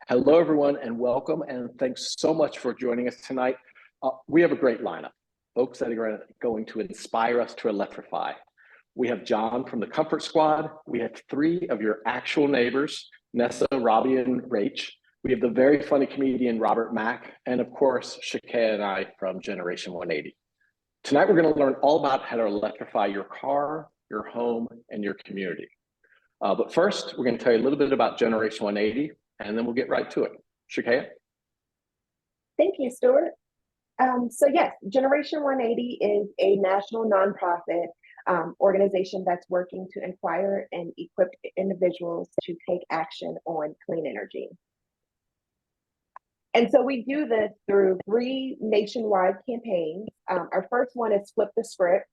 Hello, everyone, and welcome, and thanks so much for joining us tonight. We have a great lineup, folks that are going to inspire us to electrify. We have John from the Comfort Squad. We have three of your actual neighbors, Nessa, Robbie, and Rach. We have the very funny comedian, Robert Mack, and of course, Shakaya and I from Generation180. Tonight, we're going to learn all about how to electrify your car, your home, and your community. But first, we're going to tell you a little bit about Generation180, and then we'll get right to it. Shakaya? Thank you, Stuart. So yes, Generation180 is a national nonprofit organization that's working to inspire and equip individuals to take action on clean energy. And so we do this through 3 nationwide campaigns. Our first one is Flip the Script.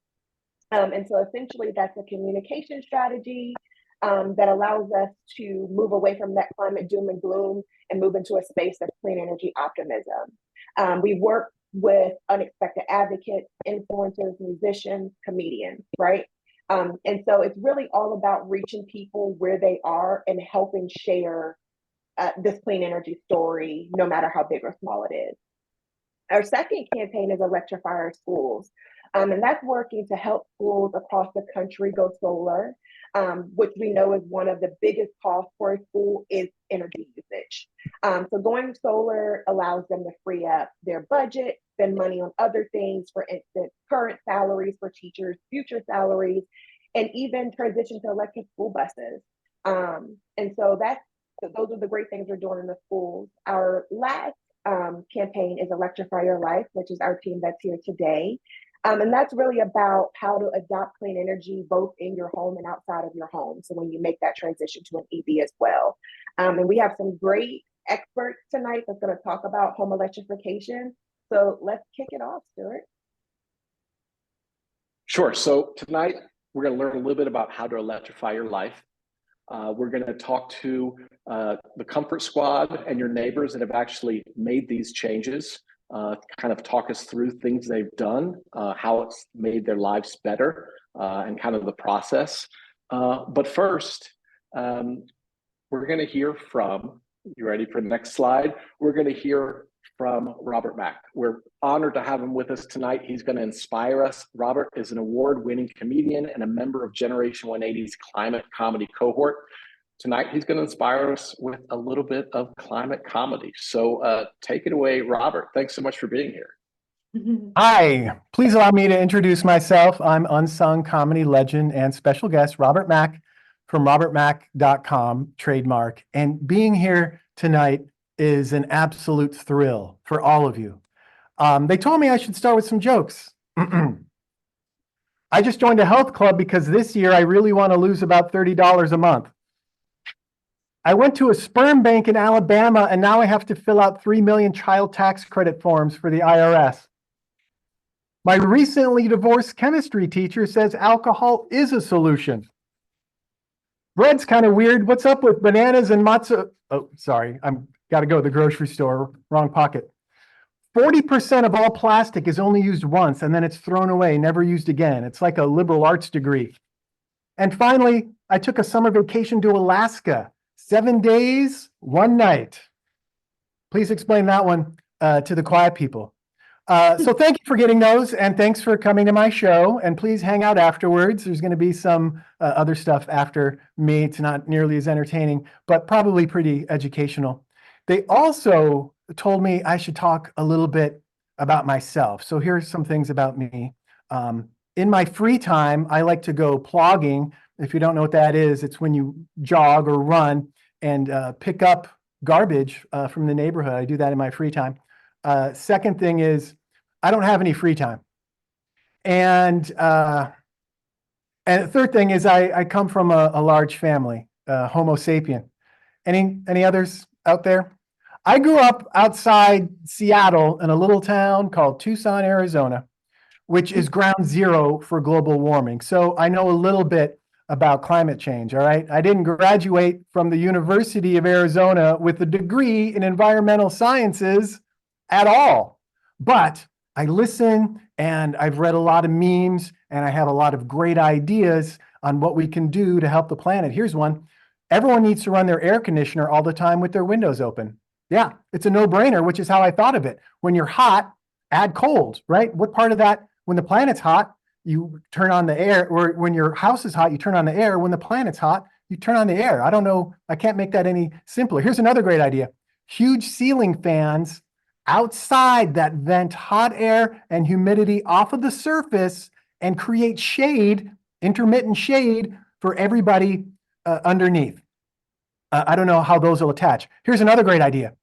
And so essentially that's a communication strategy that allows us to move away from that climate doom and gloom and move into a space of clean energy optimism. We work with unexpected advocates, influencers, musicians, comedians, right? And so it's really all about reaching people where they are and helping share this clean energy story, no matter how big or small it is. Our second campaign is Electrify Our Schools. And that's working to help schools across the country go solar, which we know is one of the biggest costs for a school is energy usage. So going solar allows them to free up their budget, spend money on other things, for instance, current salaries for teachers, future salaries, and even transition to electric school buses. And so those are the great things we're doing in the schools. Our last campaign is Electrify Your Life, which is our team that's here today. And that's really about how to adopt clean energy, both in your home and outside of your home. So when you make that transition to an EV as well. And we have some great experts tonight that's going to talk about home electrification. So let's kick it off, Stuart. Sure. So tonight, we're going to learn a little bit about how to electrify your life. We're going to talk to the Comfort Squad and your neighbors that have actually made these changes, kind of talk us through things they've done, how it's made their lives better, and kind of the process. But first, we're going to hear from, you ready for the next slide? We're going to hear from Robert Mack. We're honored to have him with us tonight. He's going to inspire us. Robert is an award-winning comedian and a member of Generation180's climate comedy cohort. Tonight, he's going to inspire us with a little bit of climate comedy. So take it away, Robert. Thanks so much for being here. Hi, please allow me to introduce myself. I'm unsung comedy legend and special guest Robert Mack from robertmack.com, trademark. And being here tonight is an absolute thrill for all of you. They told me I should start with some jokes. I just joined a health club because this year I really want to lose about $30 a month. I went to a sperm bank in Alabama and now I have to fill out 3 million child tax credit forms for the IRS. My recently divorced chemistry teacher says alcohol is a solution. Bread's kind of weird. What's up with bananas and matzo? Oh, sorry, I'm got to go to the grocery store, wrong pocket. 40% of all plastic is only used once and then it's thrown away, never used again. It's like a liberal arts degree. And finally, I took a summer vacation to Alaska, 7 days, 1 night. Please explain that one to the quiet people. So thank you for getting those and thanks for coming to my show, and please hang out afterwards. There's going to be some other stuff after me. It's not nearly as entertaining, but probably pretty educational. They also told me I should talk a little bit about myself. So here's some things about me. In my free time, I like to go plogging. If you don't know what that is, it's when you jog or run and pick up garbage from the neighborhood. I do that in my free time. Second thing is I don't have any free time. And the third thing is I come from a large family, Homo sapien. Any others out there? I grew up outside Seattle in a little town called Tucson, Arizona, which is ground zero for global warming. So I know a little bit about climate change, all right? I didn't graduate from the University of Arizona with a degree in environmental sciences at all, but I listen and I've read a lot of memes and I have a lot of great ideas on what we can do to help the planet. Here's one. Everyone needs to run their air conditioner all the time with their windows open. Yeah, it's a no-brainer, which is how I thought of it. When you're hot, add cold, right? What part of that, when the planet's hot, you turn on the air, or when your house is hot, you turn on the air. When the planet's hot, you turn on the air. I don't know. I can't make that any simpler. Here's another great idea. Huge ceiling fans outside that vent hot air and humidity off of the surface and create shade, intermittent shade for everybody underneath. I don't know how those will attach. Here's another great idea.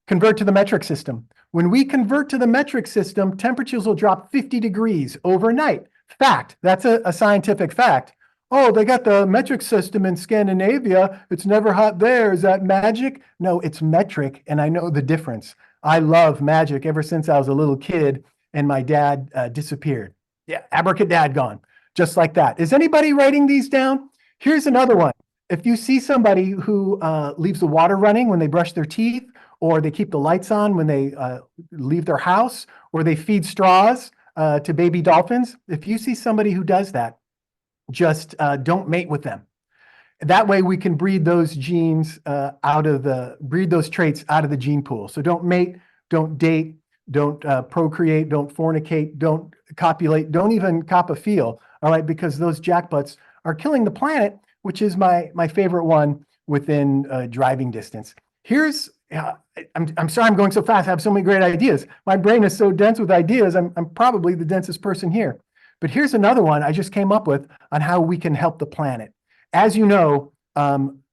Convert to the metric system. When we convert to the metric system, temperatures will drop 50 degrees overnight. Fact, that's a scientific fact. Oh, they got the metric system in Scandinavia. It's never hot there. Is that magic? No, it's metric, and I know the difference. I love magic ever since I was a little kid and my dad disappeared. Yeah, abracadabra, just like that. Is anybody writing these down? Here's another one. If you see somebody who leaves the water running when they brush their teeth, or they keep the lights on when they leave their house, or they feed straws to baby dolphins, if you see somebody who does that, just don't mate with them. That way we can breed those genes breed those traits out of the gene pool. So don't mate, don't date, don't procreate, don't fornicate, don't copulate, don't even cop a feel, all right? Because those jackbutts are killing the planet, which is my favorite one within driving distance. Here's, I'm sorry I'm going so fast. I have so many great ideas. My brain is so dense with ideas. I'm probably the densest person here. But here's another one I just came up with on how we can help the planet. As you know,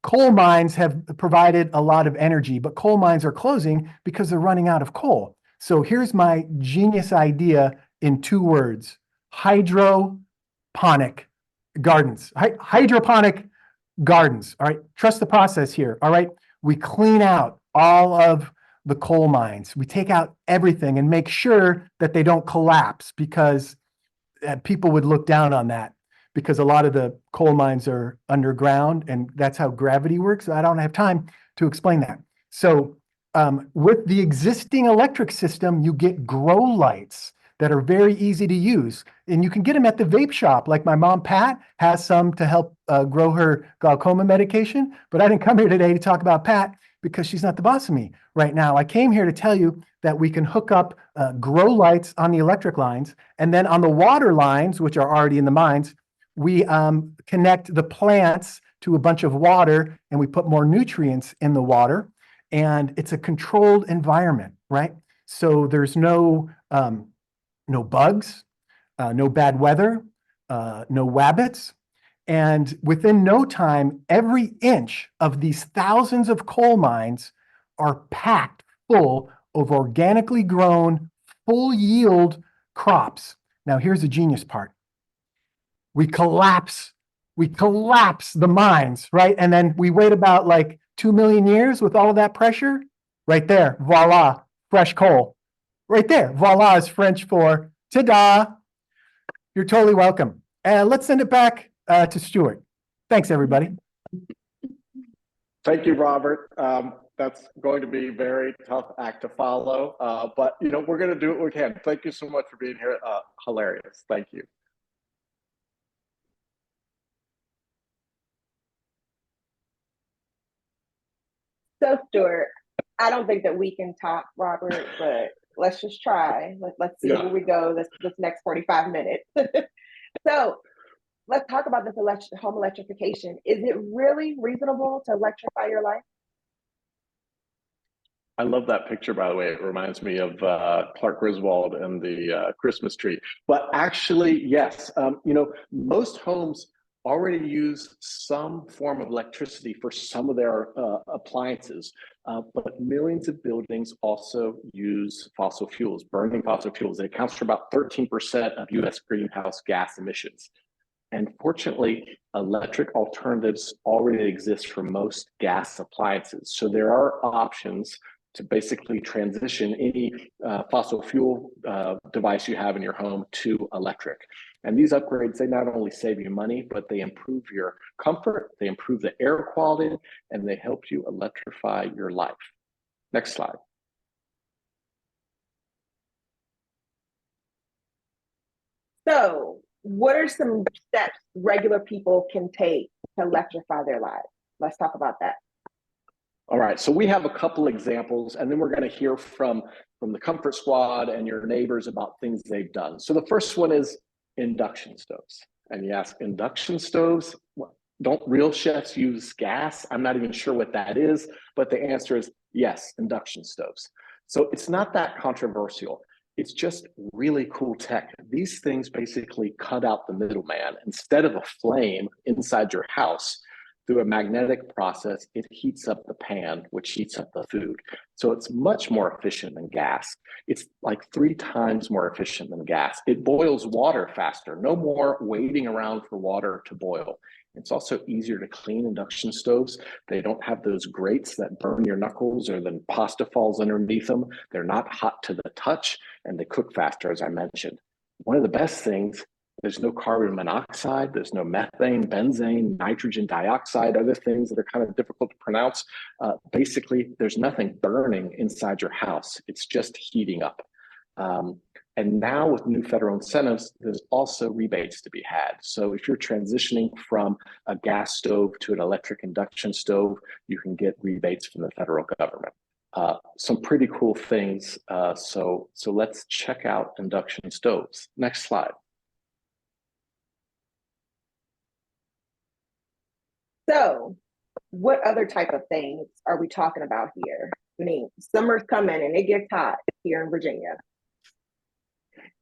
coal mines have provided a lot of energy, but coal mines are closing because they're running out of coal. So here's my genius idea in 2 words: hydroponic gardens. Hydroponic gardens. All right. Trust the process here. All right. We clean out all of the coal mines. We take out everything and make sure that they don't collapse, because people would look down on that, because a lot of the coal mines are underground and that's how gravity works. I don't have time to explain that. So with the existing electric system, you get grow lights that are very easy to use. And you can get them at the vape shop. Like my mom, Pat, has some to help grow her glaucoma medication. But I didn't come here today to talk about Pat, because she's not the boss of me right now. I came here to tell you that we can hook up grow lights on the electric lines. And then on the water lines, which are already in the mines, we connect the plants to a bunch of water, and we put more nutrients in the water. And it's a controlled environment, right? So there's no bugs, no bad weather, no wabbits. And within no time, every inch of these thousands of coal mines are packed full of organically grown, full yield crops. Now, here's the genius part. We collapse the mines, right? And then we wait about like 2 million years with all of that pressure. Right there, voila, fresh coal. Right there, voila is French for ta-da. You're totally welcome. Let's send it back to Stuart. Thanks, everybody. Thank you, Robert. That's going to be a very tough act to follow, but we're going to do what we can. Thank you so much for being here. Hilarious. Thank you. So, Stuart, I don't think that we can top Robert, but let's just try. Let's see where we go this next 45 minutes. So let's talk about this home electrification. Is it really reasonable to electrify your life? I love that picture, by the way. It reminds me of Clark Griswold and the Christmas tree. But actually, yes, most homes already use some form of electricity for some of their appliances, but millions of buildings also use fossil fuels, burning fossil fuels. It accounts for about 13% of US greenhouse gas emissions. And fortunately, electric alternatives already exist for most gas appliances. So there are options to basically transition any fossil fuel device you have in your home to electric. And these upgrades, they not only save you money, but they improve your comfort, they improve the air quality, and they help you electrify your life. Next slide. So what are some steps regular people can take to electrify their lives? Let's talk about that. All right, so we have a couple examples, and then we're going to hear from the Comfort Squad and your neighbors about things they've done. So the first one is induction stoves. And you ask, induction stoves? Don't real chefs use gas? I'm not even sure what that is, but the answer is yes, induction stoves. So it's not that controversial. It's just really cool tech. These things basically cut out the middleman. Instead of a flame inside your house, through a magnetic process, it heats up the pan, which heats up the food. So it's much more efficient than gas. It's like 3 times more efficient than gas. It boils water faster. No more waiting around for water to boil. It's also easier to clean induction stoves. They don't have those grates that burn your knuckles or then pasta falls underneath them. They're not hot to the touch, and they cook faster, as I mentioned. One of the best things, there's no carbon monoxide, there's no methane, benzene, nitrogen dioxide, other things that are kind of difficult to pronounce. Basically, there's nothing burning inside your house. It's just heating up. And now with new federal incentives, there's also rebates to be had. So if you're transitioning from a gas stove to an electric induction stove, you can get rebates from the federal government. Some pretty cool things. So let's check out induction stoves. Next slide. So what other type of things are we talking about here? I mean, summer's coming and it gets hot here in Virginia.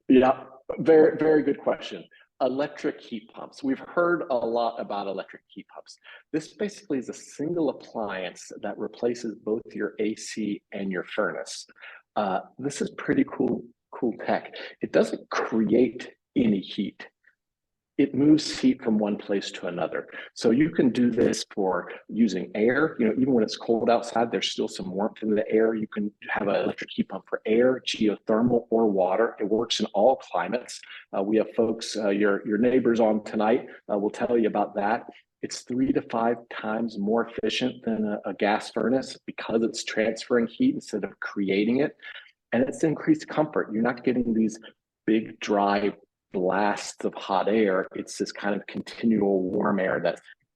Yeah, very, very good question. Electric heat pumps. We've heard a lot about electric heat pumps. This basically is a single appliance that replaces both your AC and your furnace. This is pretty cool tech. It doesn't create any heat. It moves heat from one place to another. So you can do this for using air. You know, even when it's cold outside, there's still some warmth in the air. You can have an electric heat pump for air, geothermal, or water. It works in all climates. We have folks, your neighbors on tonight will tell you about that. It's 3 to 5 times more efficient than a gas furnace because it's transferring heat instead of creating it. And it's increased comfort. You're not getting these big, dry blasts of hot air. It's this kind of continual warm air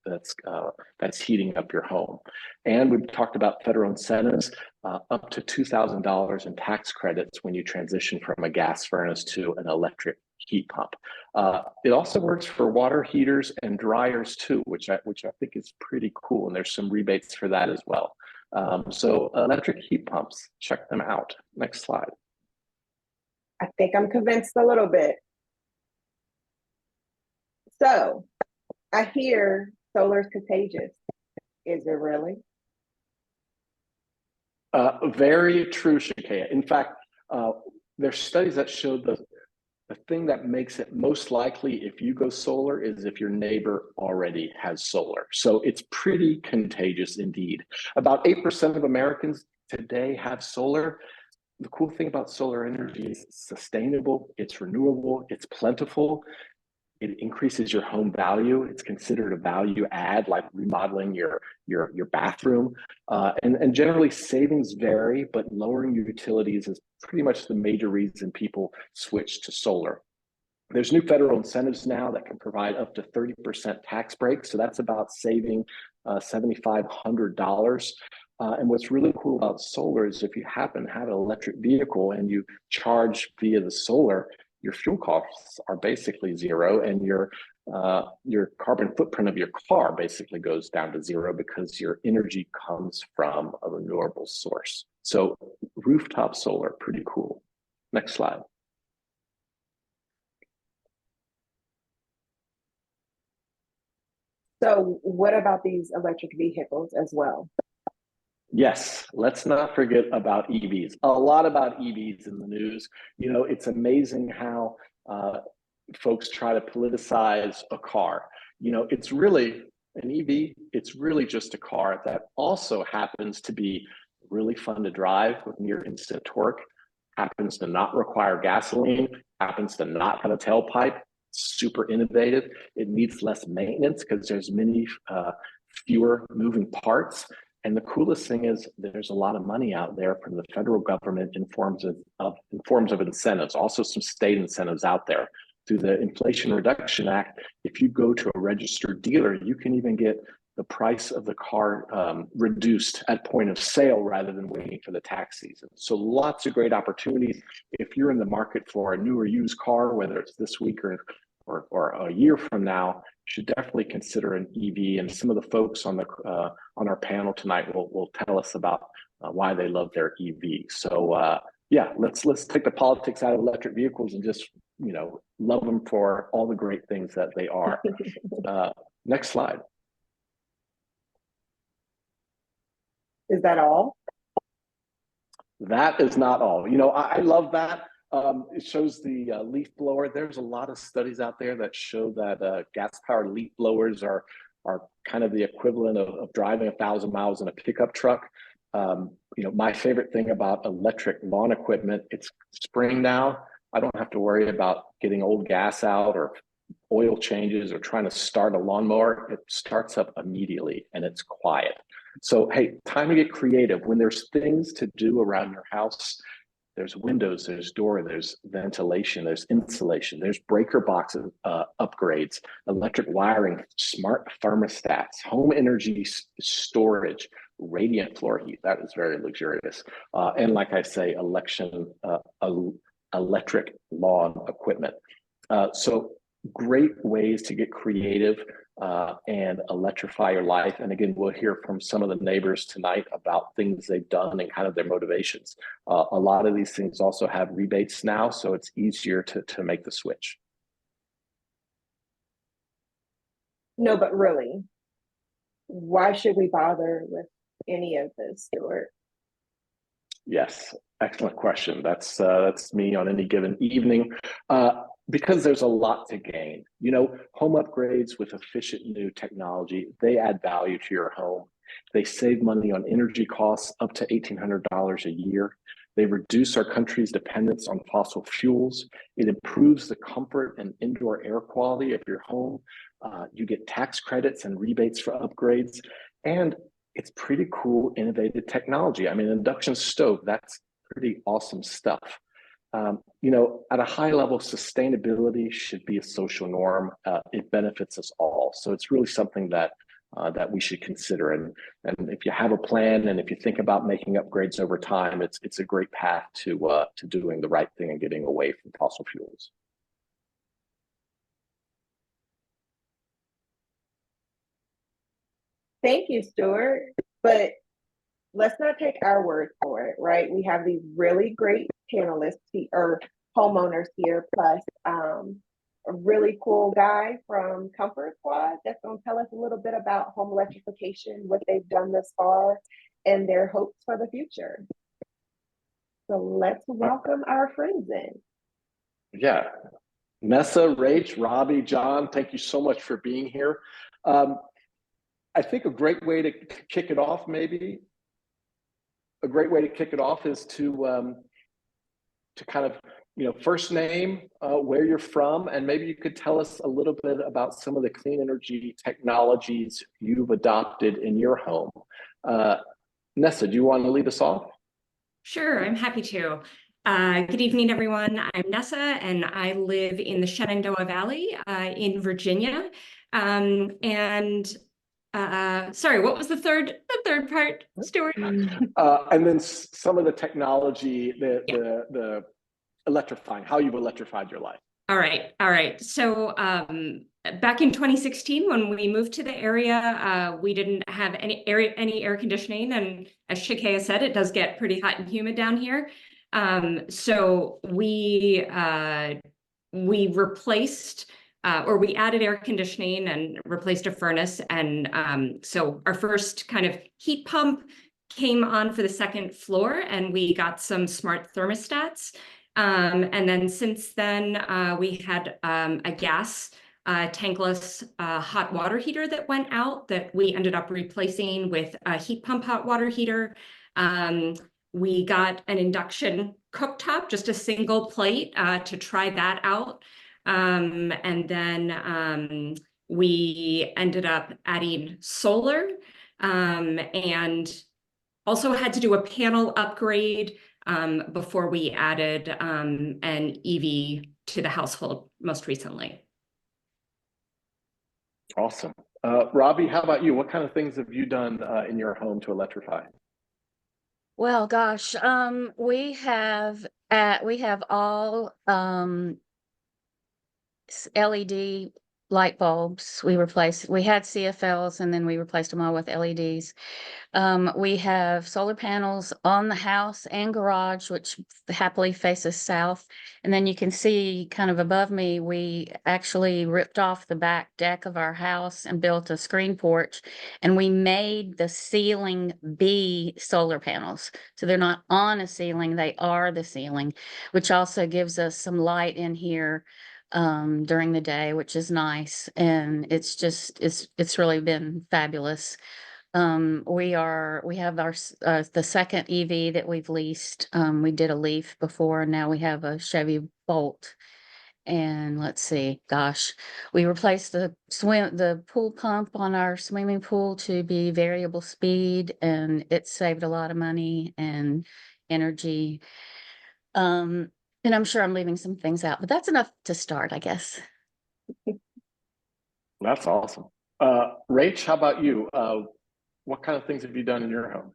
that's heating up your home. And we've talked about federal incentives, up to $2,000 in tax credits when you transition from a gas furnace to an electric heat pump. It also works for water heaters and dryers too, which I think is pretty cool. And there's some rebates for that as well. So electric heat pumps, check them out. Next slide. I think I'm convinced a little bit. So I hear solar is contagious. Is it really? Very true, Shakaya. In fact, there's studies that show the thing that makes it most likely if you go solar is if your neighbor already has solar. So it's pretty contagious indeed. About 8% of Americans today have solar. The cool thing about solar energy is it's sustainable, it's renewable, it's plentiful. It increases your home value. It's considered a value add, like remodeling your bathroom. And generally savings vary, but lowering your utilities is pretty much the major reason people switch to solar. There's new federal incentives now that can provide up to 30% tax breaks. So that's about saving $7,500. And what's really cool about solar is if you happen to have an electric vehicle and you charge via the solar, your fuel costs are basically zero, and your carbon footprint of your car basically goes down to zero because your energy comes from a renewable source. So rooftop solar, pretty cool. Next slide. So what about these electric vehicles as well? Yes, let's not forget about EVs. A lot about EVs in the news. You know, it's amazing how folks try to politicize a car. You know, it's really an EV, it's really just a car that also happens to be really fun to drive with near instant torque, happens to not require gasoline, happens to not have a tailpipe, super innovative. It needs less maintenance because there's many fewer moving parts. And the coolest thing is there's a lot of money out there from the federal government in forms of incentives, also some state incentives out there. Through the Inflation Reduction Act, if you go to a registered dealer, you can even get the price of the car reduced at point of sale rather than waiting for the tax season. So lots of great opportunities. If you're in the market for a new or used car, whether it's this week or a year from now, you should definitely consider an EV. And some of the folks on our panel tonight will tell us about why they love their EV. So yeah, let's take the politics out of electric vehicles and just, you know, love them for all the great things that they are. Next slide. Is that all? That is not all. You know, I love that. It shows the leaf blower. There's a lot of studies out there that show that gas-powered leaf blowers are kind of the equivalent of driving 1,000 miles in a pickup truck. You know, my favorite thing about electric lawn equipment, it's spring now. I don't have to worry about getting old gas out or oil changes or trying to start a lawnmower. It starts up immediately and it's quiet. So, hey, time to get creative. When there's things to do around your house, there's windows, there's door, there's ventilation, there's insulation, there's breaker box upgrades, electric wiring, smart thermostats, home energy storage, radiant floor heat. That is very luxurious. And like I say, electric lawn equipment. So great ways to get creative and electrify your life. And again, we'll hear from some of the neighbors tonight about things they've done and kind of their motivations. A lot of these things also have rebates now, so it's easier to make the switch. No, but really, why should we bother with any of this, Stuart? Yes, excellent question. That's me on any given evening. Because there's a lot to gain. You know, home upgrades with efficient new technology, they add value to your home. They save money on energy costs up to $1,800 a year. They reduce our country's dependence on fossil fuels. It improves the comfort and indoor air quality of your home. You get tax credits and rebates for upgrades. And it's pretty cool, innovative technology. I mean, induction stove, that's pretty awesome stuff. You know, at a high level, sustainability should be a social norm. It benefits us all. So it's really something that we should consider. And if you have a plan and if you think about making upgrades over time, it's a great path to doing the right thing and getting away from fossil fuels. Thank you, Stuart. But let's not take our word for it, right? We have these really great panelists or homeowners here, plus a really cool guy from Comfort Squad that's going to tell us a little bit about home electrification, what they've done thus far, and their hopes for the future. So let's welcome our friends in. Yeah. Nessa, Rach, Robbie, John, thank you so much for being here. I think a great way to kick it off, is to kind of, you know, first name, where you're from, and maybe you could tell us a little bit about some of the clean energy technologies you've adopted in your home. Nessa, do you want to lead us off? Sure, I'm happy to. Good evening, everyone. I'm Nessa, and I live in the Shenandoah Valley in Virginia. Sorry, what was the third part, Stuart? And then some of the technology, the electrifying, how you've electrified your life. All right. So back in 2016, when we moved to the area, we didn't have any air conditioning, and as Shakaya said, it does get pretty hot and humid down here. So we replaced. Or we added air conditioning and replaced a furnace. And so our first kind of heat pump came on for the second floor, and we got some smart thermostats. And then since then, we had a gas tankless hot water heater that went out that we ended up replacing with a heat pump hot water heater. We got an induction cooktop, just a single plate, to try that out. And then we ended up adding solar, and also had to do a panel upgrade before we added an EV to the household most recently. Awesome. Robbie, how about you? What kind of things have you done in your home to electrify? Well, gosh, we have all LED light bulbs. We had CFLs and then we replaced them all with LEDs. We have solar panels on the house and garage, which happily faces south. And then you can see kind of above me, we actually ripped off the back deck of our house and built a screen porch. And we made the ceiling be solar panels. So they're not on a ceiling, they are the ceiling, which also gives us some light in here during the day, which is nice. And it's really been fabulous. We have the second EV that we've leased. We did a Leaf before, and now we have a Chevy Bolt. And let's see, gosh, we replaced the pool pump on our swimming pool to be variable speed, and it saved a lot of money and energy. And I'm sure I'm leaving some things out, but that's enough to start, I guess. That's awesome. Rach, how about you? What kind of things have you done in your home?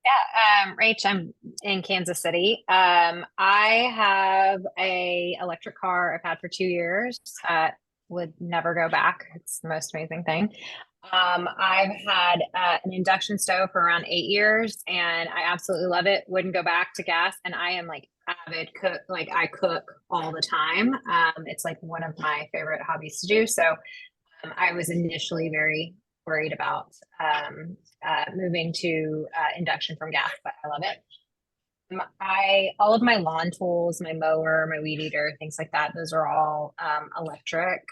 Yeah, Rach, I'm in Kansas City. I have a electric car I've had for 2 years. Would never go back. It's the most amazing thing. I've had an induction stove for around 8 years, and I absolutely love it. Wouldn't go back to gas, and I am like avid cook. Like I cook all the time. It's like one of my favorite hobbies to do. So I was initially very worried about moving to induction from gas, but I love it. All of my lawn tools, my mower, my weed eater, things like that, those are all electric.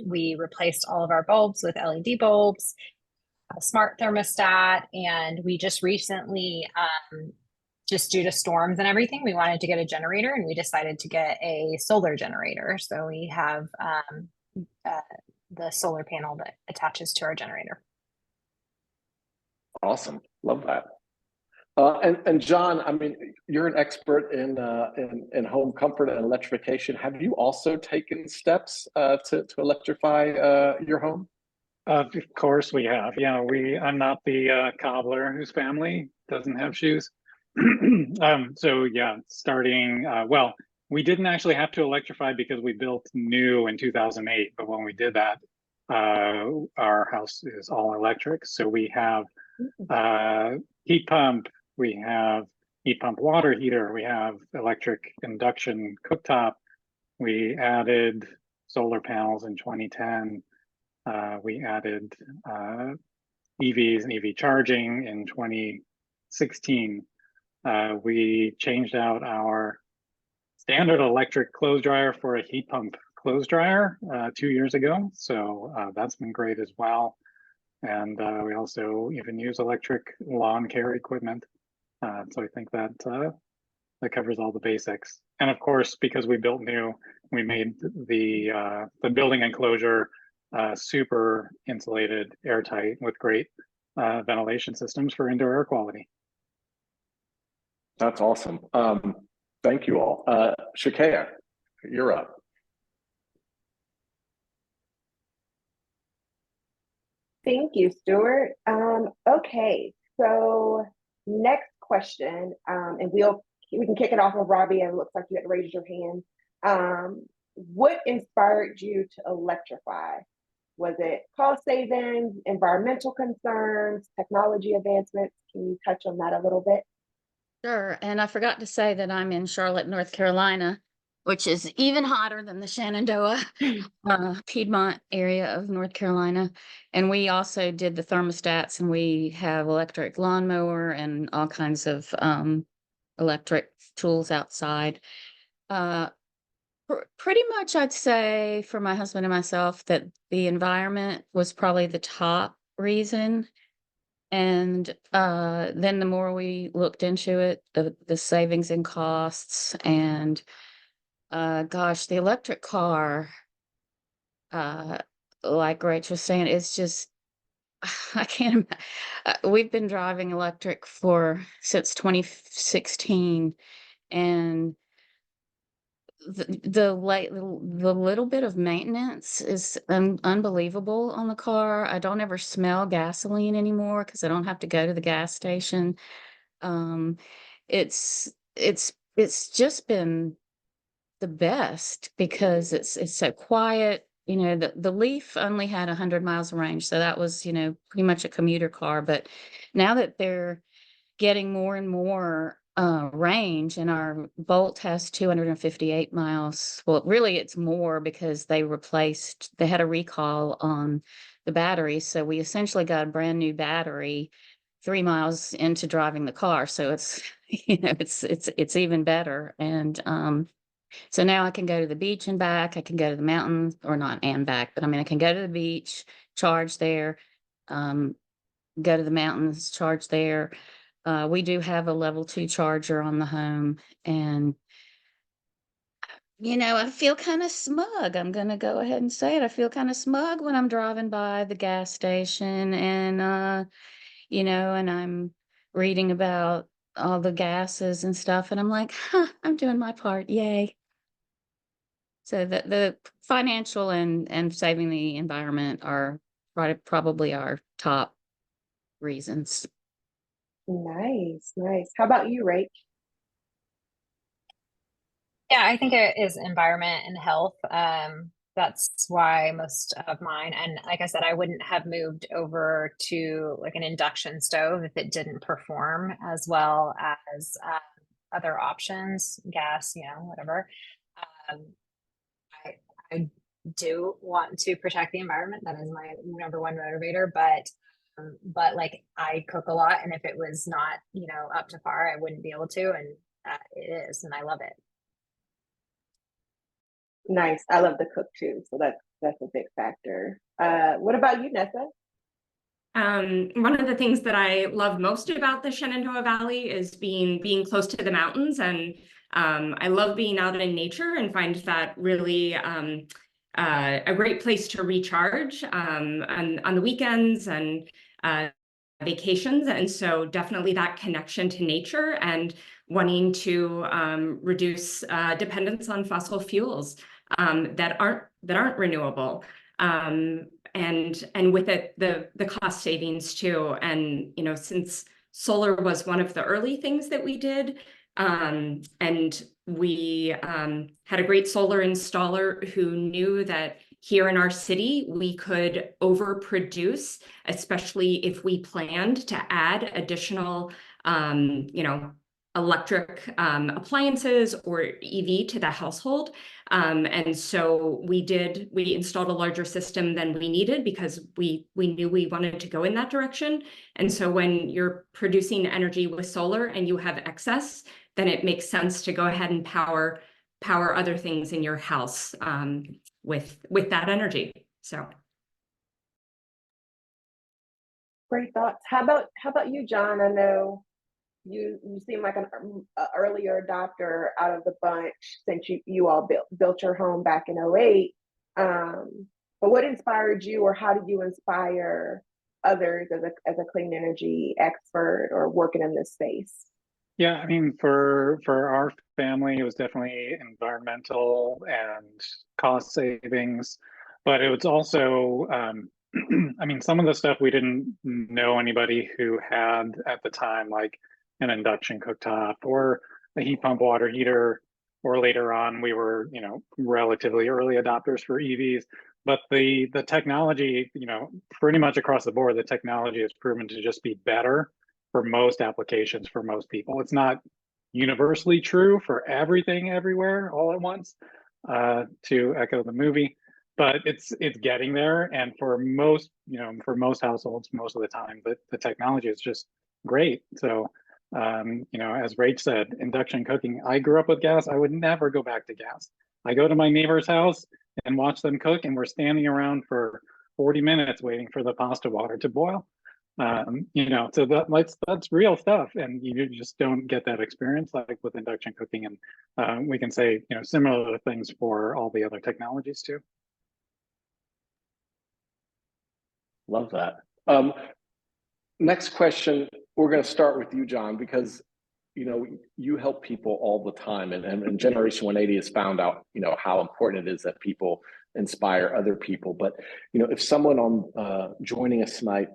We replaced all of our bulbs with LED bulbs, a smart thermostat, and we just recently, just due to storms and everything, we wanted to get a generator, and we decided to get a solar generator. So we have the solar panel that attaches to our generator. Awesome. Love that. And John, I mean, you're an expert in home comfort and electrification. Have you also taken steps to electrify your home? Of course we have. Yeah, I'm not the cobbler whose family doesn't have shoes. So yeah, starting, well, we didn't actually have to electrify because we built new in 2008. But when we did that, our house is all electric. So we have heat pump, we have heat pump water heater, we have electric induction cooktop. We added solar panels in 2010. We added EVs and EV charging in 2016. We changed out our standard electric clothes dryer for a heat pump clothes dryer 2 years ago. So that's been great as well. And we also even use electric lawn care equipment. So I think that that covers all the basics. And of course, because we built new, we made the building enclosure super insulated, airtight, with great ventilation systems for indoor air quality. That's awesome. Thank you all. Shakaya, you're up. Thank you, Stuart. Okay, so next question, and we can kick it off with Robbie, and it looks like you had raised your hand. What inspired you to electrify? Was it cost savings, environmental concerns, technology advancements? Can you touch on that a little bit? Sure. And I forgot to say that I'm in Charlotte, North Carolina, which is even hotter than the Shenandoah, Piedmont area of North Carolina. And we also did the thermostats, and we have electric lawnmower and all kinds of electric tools outside. Pretty much, I'd say for my husband and myself that the environment was probably the top reason. And then the more we looked into it, the savings and costs, and gosh, the electric car, like Rach was saying, it's just I can't. We've been driving electric since 2016, and the little bit of maintenance is unbelievable on the car. I don't ever smell gasoline anymore because I don't have to go to the gas station. It's just been the best because it's so quiet. You know, the Leaf only had 100 miles of range, so that was, you know, pretty much a commuter car. But now that they're getting more and more range, and our Bolt has 258 miles. Well, really it's more because they had a recall on the battery. So we essentially got a brand new battery 3 miles into driving the car. So it's, you know, it's even better. And so now I can go to the beach and back. I can go to the mountains, or not and back, but I mean, I can go to the beach, charge there, go to the mountains, charge there. We do have a level 2 charger on the home, and you know, I feel kind of smug. I'm going to go ahead and say it. I feel kind of smug when I'm driving by the gas station and you know, and I'm reading about all the gases and stuff, and I'm like, huh, I'm doing my part. Yay. So the financial and saving the environment are probably our top reasons. Nice, nice. How about you, Rach? Yeah, I think it is environment and health. That's why most of mine, and like I said, I wouldn't have moved over to like an induction stove if it didn't perform as well as other options, gas, you know, whatever. Um, I do want to protect the environment. That is my number one motivator, but like I cook a lot, and if it was not, you know, up to par, I wouldn't be able to, and it is, and I love it. Nice. I love to cook too, so that's a big factor. What about you, Nessa? One of the things that I love most about the Shenandoah Valley is being close to the mountains, and I love being out in nature and find that really a great place to recharge on the weekends and vacations. And so definitely that connection to nature and wanting to reduce dependence on fossil fuels that aren't renewable. And with it, the cost savings too. And, you know, since solar was one of the early things that we did, and we had a great solar installer who knew that here in our city, we could overproduce, especially if we planned to add additional, you know, electric appliances or EV to the household. And so we installed a larger system than we needed because we knew we wanted to go in that direction. And so when you're producing energy with solar and you have excess, then it makes sense to go ahead and power other things in your house with that energy. So Great thoughts. How about you, John? I know you seem like an earlier adopter out of the bunch since you all built your home back in 08. But what inspired you, or how did you inspire others as a clean energy expert or working in this space? Yeah, I mean, for our family, it was definitely environmental and cost savings, but it was also, I mean, some of the stuff we didn't know anybody who had at the time, like an induction cooktop or a heat pump water heater, or later on, we were, you know, relatively early adopters for EVs. But the technology, you know, pretty much across the board, the technology has proven to just be better for most applications for most people. It's not universally true for everything everywhere all at once, to echo the movie, but it's getting there. And for most, you know, for most households, most of the time, the technology is just great. So, you know, as Rach said, induction cooking, I grew up with gas. I would never go back to gas. I go to my neighbor's house and watch them cook, and we're standing around for 40 minutes waiting for the pasta water to boil. You know, so that's real stuff, and you just don't get that experience like with induction cooking. And we can say, you know, similar things for all the other technologies too. Love that. Next question, we're going to start with you, John, because you know, you help people all the time, and Generation 180 has found out, you know, how important it is that people inspire other people. But, you know, if someone on joining us tonight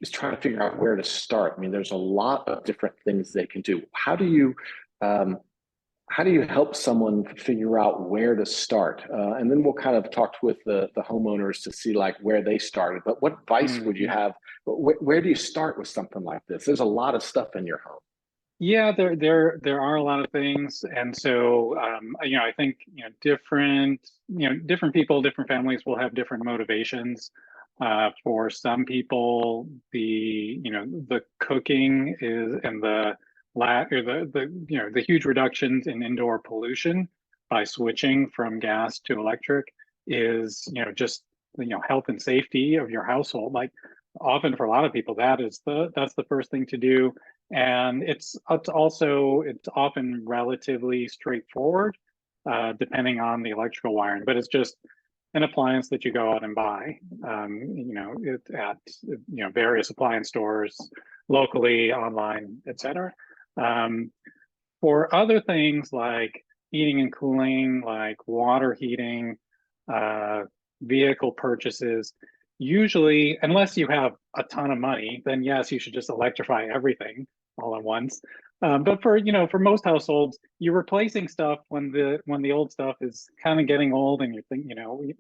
is trying to figure out where to start, I mean, there's a lot of different things they can do. How do you help someone figure out where to start? And then we'll kind of talk with the homeowners to see like where they started. But what advice would you have? Where do you start with something like this? There's a lot of stuff in your home. Yeah, there are a lot of things, and so you know, I think different people, different families will have different motivations. For some people, the cooking is and the huge reductions in indoor pollution by switching from gas to electric is just health and safety of your household. Like often for a lot of people, that's the first thing to do. And it's often relatively straightforward, depending on the electrical wiring, but it's just an appliance that you go out and buy, at various appliance stores, locally, online, etc. For other things like heating and cooling, like water heating, vehicle purchases, usually, unless you have a ton of money, then yes, you should just electrify everything all at once. But for most households, you're replacing stuff when the old stuff is kind of getting old, and you think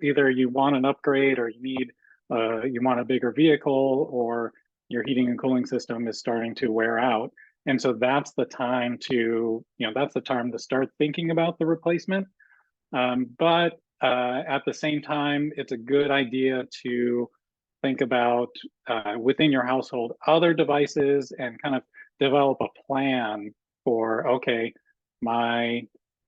either you want an upgrade or you want a bigger vehicle, or your heating and cooling system is starting to wear out, and so that's the time to start thinking about the replacement. But at the same time, it's a good idea to think about within your household other devices and kind of develop a plan for, okay, my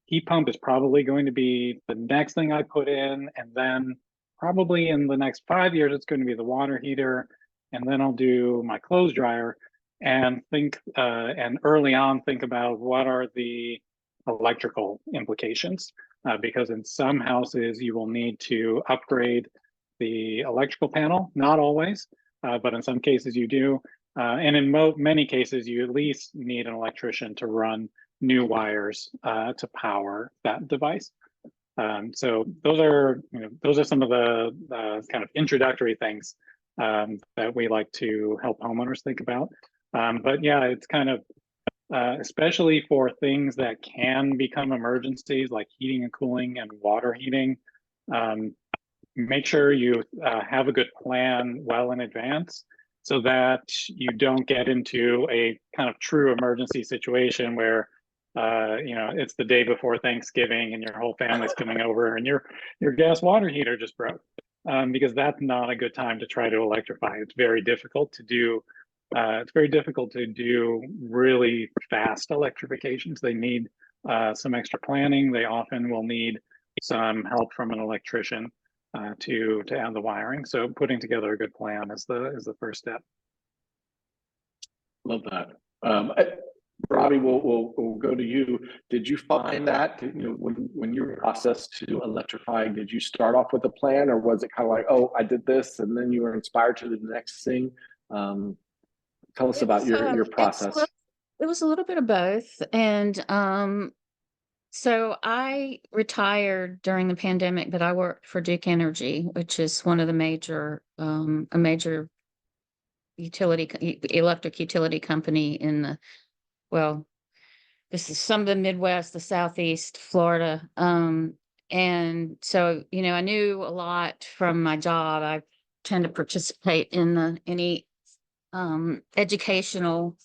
heat pump is probably going to be the next thing I put in, and then probably in the next 5 years it's going to be the water heater, and then I'll do my clothes dryer, and early on think about what are the electrical implications, because in some houses you will need to upgrade the electrical panel, not always, but in some cases you do. And in many cases, you at least need an electrician to run new wires to power that device. So those are some of the kind of introductory things that we like to help homeowners think about. But yeah, it's kind of especially for things that can become emergencies like heating and cooling and water heating. Make sure you have a good plan well in advance, so that you don't get into a kind of true emergency situation where it's the day before Thanksgiving and your whole family's coming over and your gas water heater just broke, because that's not a good time to try to electrify. It's very difficult to do. Really fast electrifications. They need some extra planning. They often will need some help from an electrician to add the wiring. So putting together a good plan is the first step. Love that. Robbie, we'll go to you. Did you find that when you were processed to electrifying, did you start off with a plan, or was it kind of like, oh, I did this, and then you were inspired to do the next thing? Tell us about your process. It was a little bit of both, and so I retired during the pandemic, but I worked for Duke Energy, which is one of the a major electric utility company in this is some of the Midwest, the Southeast, Florida. And so, I knew a lot from my job. I tend to participate in any educational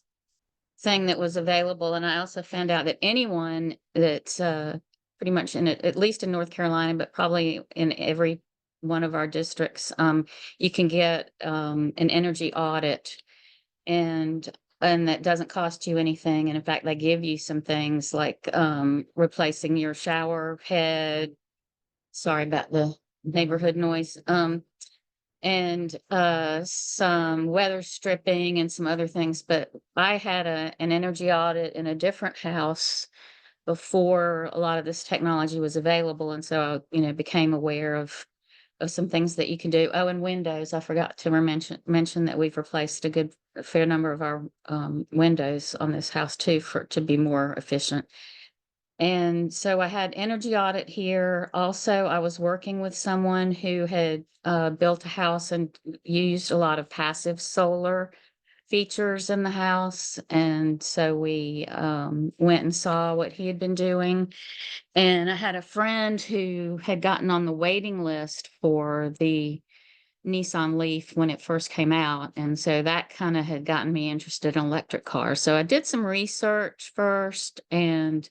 thing that was available. And I also found out that anyone that's pretty much at least in North Carolina, but probably in every one of our districts, you can get an energy audit, and that doesn't cost you anything. And in fact, they give you some things like replacing your shower head. Sorry about the neighborhood noise. And some weather stripping and some other things. But I had an energy audit in a different house before a lot of this technology was available. And so I, became aware of of some things that you can do. Oh, and windows, I forgot to mention that we've replaced a fair number of our windows on this house too, to be more efficient. And so I had energy audit here. Also, I was working with someone who had built a house and used a lot of passive solar features in the house. And so we went and saw what he had been doing. And I had a friend who had gotten on the waiting list for the Nissan Leaf when it first came out. And so that kind of had gotten me interested in electric cars. So I did some research first, and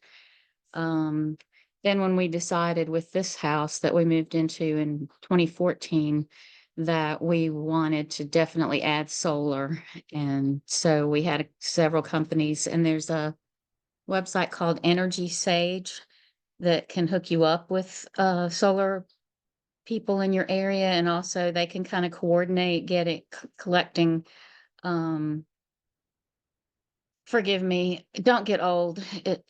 then when we decided with this house that we moved into in 2014 that we wanted to definitely add solar. And so we had several companies, and there's a website called Energy Sage that can hook you up with solar people in your area. And also they can kind of coordinate collecting, forgive me, don't get old. It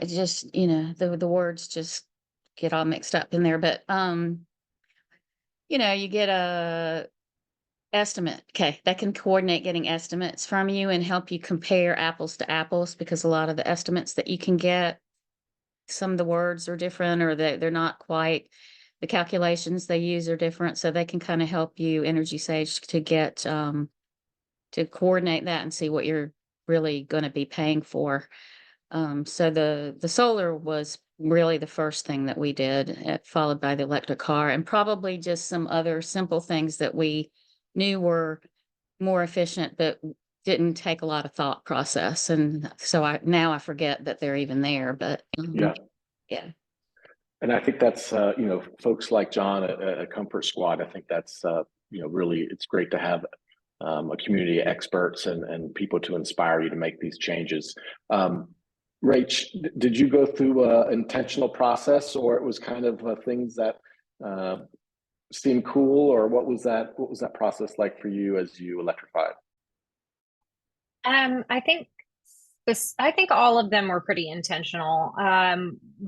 just, the words just get all mixed up in there. But, you get a estimate. Okay. That can coordinate getting estimates from you and help you compare apples to apples, because a lot of the estimates that you can get, some of the words are different, or they're not quite, the calculations they use are different. So they can kind of help you, Energy Sage, to get, to coordinate that and see what you're really going to be paying for. So the solar was really the first thing that we did, followed by the electric car, and probably just some other simple things that we knew were more efficient, but didn't take a lot of thought process. And so I forget that they're even there, but yeah. And I think that's, folks like John at Comfort Squad, I think that's, really, it's great to have a community of experts and people to inspire you to make these changes. Rach, did you go through an intentional process, or it was kind of things that seemed cool, or what was that process like for you as you electrified? I think all of them were pretty intentional.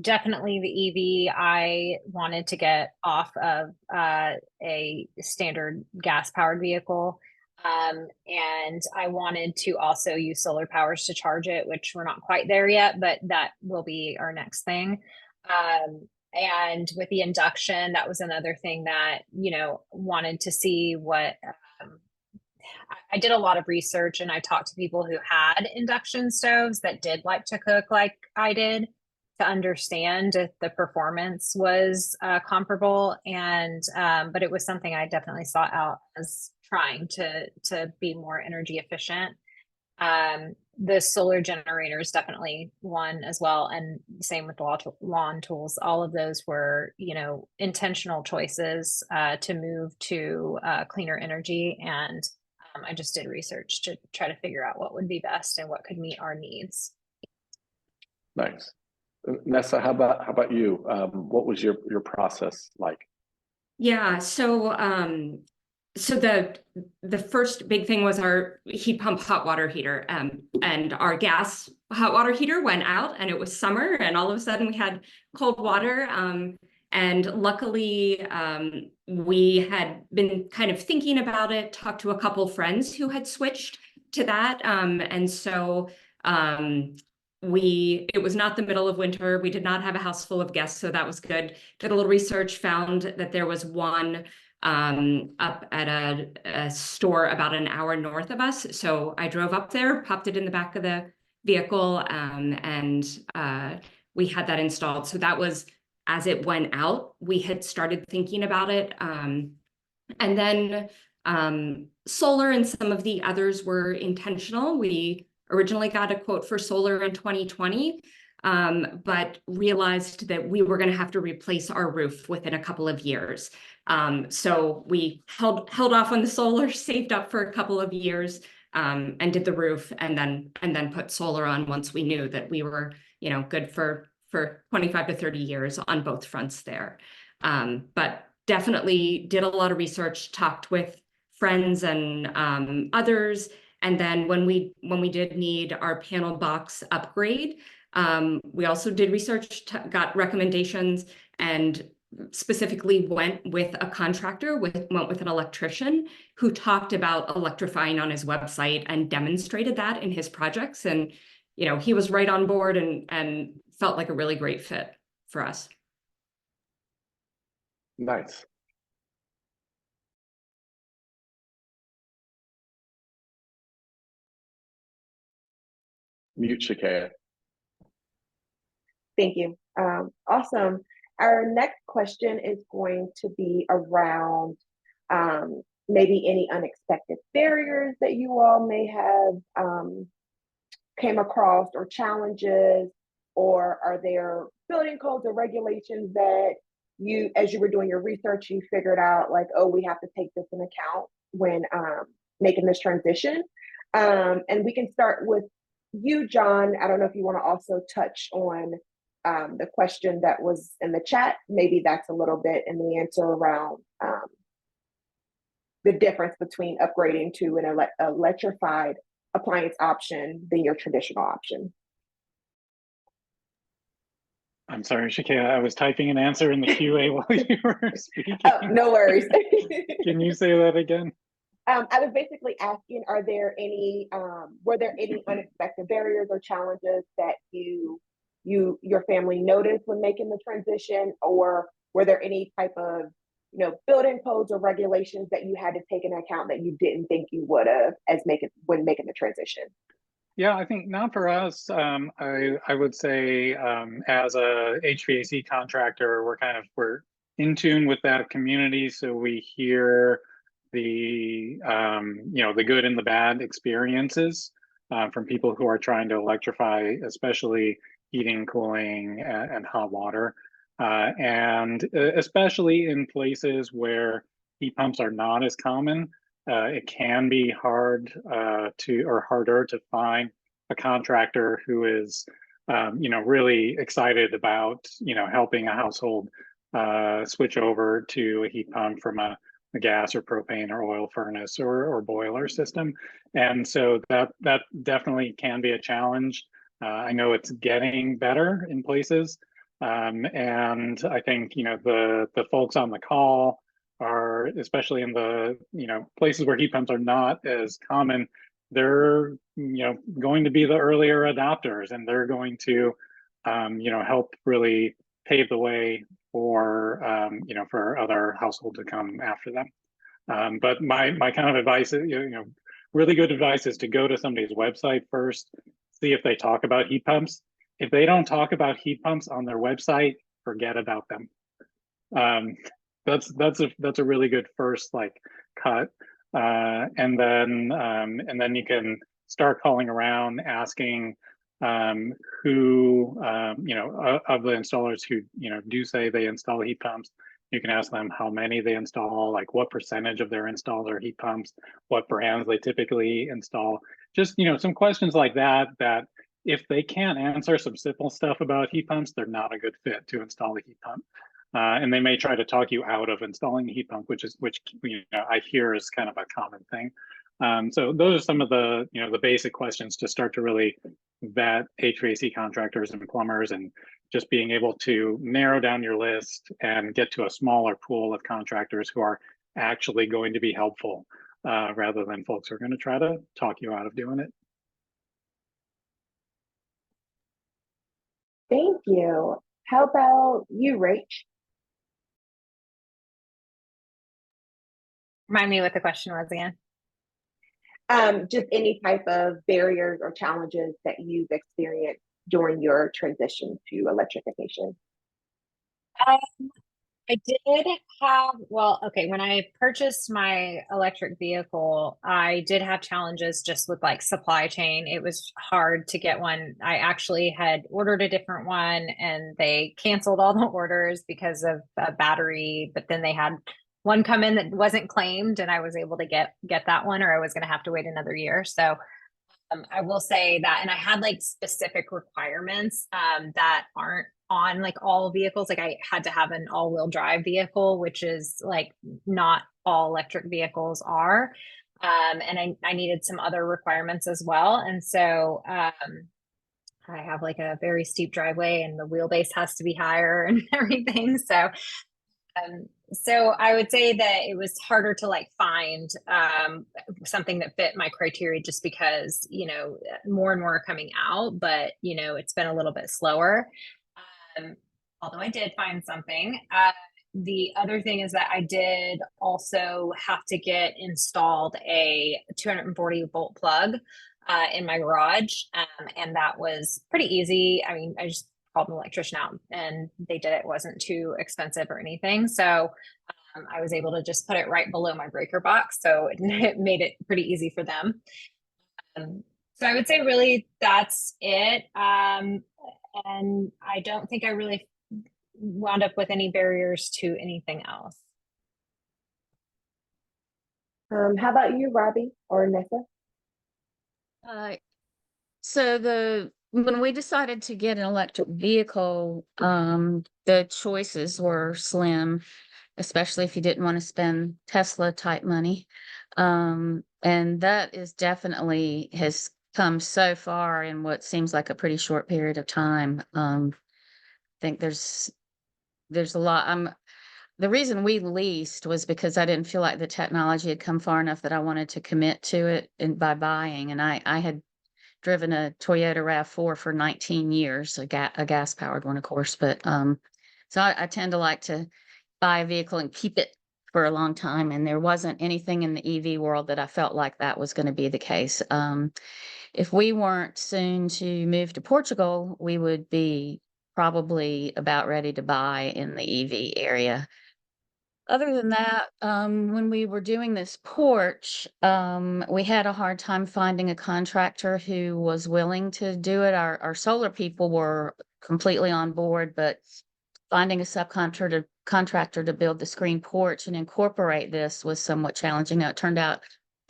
Definitely the EV, I wanted to get off of a standard gas-powered vehicle. And I wanted to also use solar powers to charge it, which we're not quite there yet, but that will be our next thing. And with the induction, that was another thing that, wanted to see what, I did a lot of research, and I talked to people who had induction stoves that did like to cook like I did, to understand if the performance was comparable. And but it was something I definitely sought out as trying to be more energy efficient. The solar generator is definitely one as well, and same with lawn tools. All of those were, intentional choices to move to cleaner energy. And I just did research to try to figure out what would be best and what could meet our needs. Nice. Nessa, how about you? What was your process like? Yeah, so the first big thing was our heat pump hot water heater, and our gas hot water heater went out, and it was summer, and all of a sudden we had cold water. And luckily, we had been kind of thinking about it, talked to a couple friends who had switched to that. And so it was not the middle of winter. We did not have a house full of guests, so that was good. Did a little research, found that there was one up at a store about an hour north of us. So I drove up there, popped it in the back of the vehicle, and we had that installed. So that was, as it went out, we had started thinking about it. And then solar and some of the others were intentional. We originally got a quote for solar in 2020, but realized that we were going to have to replace our roof within a couple of years. So we held off on the solar, saved up for a couple of years, and did the roof, and then put solar on once we knew that we were, good for 25 to 30 years on both fronts there. But definitely did a lot of research, talked with friends and others. And then when we did need our panel box upgrade, we also did research, got recommendations, and specifically went with a contractor, went with an electrician who talked about electrifying on his website and demonstrated that in his projects. And, you know, he was right on board and felt like a really great fit for us. Nice. Mute Shakaya. Thank you. Awesome. Our next question is going to be around maybe any unexpected barriers that you all may have came across, or challenges, or are there building codes or regulations that you, as you were doing your research, you figured out like, oh, we have to take this into account when making this transition? And we can start with you, John. I don't know if you want to also touch on the question that was in the chat. Maybe that's a little bit in the answer around the difference between upgrading to an electrified appliance option than your traditional option. I'm sorry, Shakaya, I was typing an answer in the QA while you were speaking. Oh, no worries. Can you say that again? I was basically asking, are there any, were there any unexpected barriers or challenges that your family noticed when making the transition, or were there any type of, you know, building codes or regulations that you had to take into account that you didn't think you would have when making the transition? Yeah, I think not for us. I would say as a HVAC contractor, we're in tune with that community, so we hear the you know, the good and the bad experiences from people who are trying to electrify, especially heating, cooling, and hot water, and especially in places where heat pumps are not as common. It can be hard harder to find a contractor who is, you know, really excited about, you know, helping a household switch over to a heat pump from a gas or propane or oil furnace or boiler system. And so that definitely can be a challenge. I know it's getting better in places. And I think, you know, the folks on the call are, especially in the, you know, places where heat pumps are not as common, they're, you know, going to be the earlier adopters, and they're going to, you know, help really pave the way for, you know, for other households to come after them. But my kind of advice is, you know, really good advice is to go to somebody's website first, see if they talk about heat pumps. If they don't talk about heat pumps on their website, forget about them. That's a really good first like cut, and then you can start calling around, asking who, you know, of the installers who, you know, do say they install heat pumps. You can ask them how many they install, like what percentage of their installs are heat pumps, what brands they typically install. Just, you know, some questions like that, that if they can't answer some simple stuff about heat pumps, they're not a good fit to install a heat pump. And they may try to talk you out of installing a heat pump, which you know, I hear is kind of a common thing. So those are some of the, you know, the basic questions to start to really vet HVAC contractors and plumbers, and just being able to narrow down your list and get to a smaller pool of contractors who are actually going to be helpful, rather than folks who are going to try to talk you out of doing it. Thank you. How about you, Rach? Remind me what the question was again. Just any type of barriers or challenges that you've experienced during your transition to electrification. I did have, well, okay, when I purchased my electric vehicle, I did have challenges just with like supply chain. It was hard to get one. I actually had ordered a different one and they canceled all the orders because of a battery, but then they had one come in that wasn't claimed, and I was able to get that one, or I was going to have to wait another year. So I will say that, and I had like specific requirements that aren't on like all vehicles. Like I had to have an all-wheel drive vehicle, which is like not all electric vehicles are. And I needed some other requirements as well. And so I have like a very steep driveway, and the wheelbase has to be higher and everything. So So I would say that it was harder to like find something that fit my criteria just because, you know, more and more are coming out, but, you know, it's been a little bit slower. Although I did find something. The other thing is that I did also have to get installed a 240-volt plug in my garage. And that was pretty easy. I mean, I just called an electrician out and they did it. It wasn't too expensive or anything. So I was able to just put it right below my breaker box. So it made it pretty easy for them. So I would say really that's it. And I don't think I really wound up with any barriers to anything else. How about you, Robbie or Nessa? So when we decided to get an electric vehicle, the choices were slim, especially if you didn't want to spend Tesla type money. And that is definitely has come so far in what seems like a pretty short period of time. I think there's a lot. The reason we leased was because I didn't feel like the technology had come far enough that I wanted to commit to it by buying. And I had driven a Toyota RAV4 for 19 years, a gas powered one, of course. But so I tend to like to buy a vehicle and keep it for a long time. And there wasn't anything in the EV world that I felt like that was going to be the case. If we weren't soon to move to Portugal, we would be probably about ready to buy in the EV area. Other than that, when we were doing this porch, we had a hard time finding a contractor who was willing to do it. Our solar people were completely on board, but finding a contractor to build the screen porch and incorporate this was somewhat challenging. Now, it turned out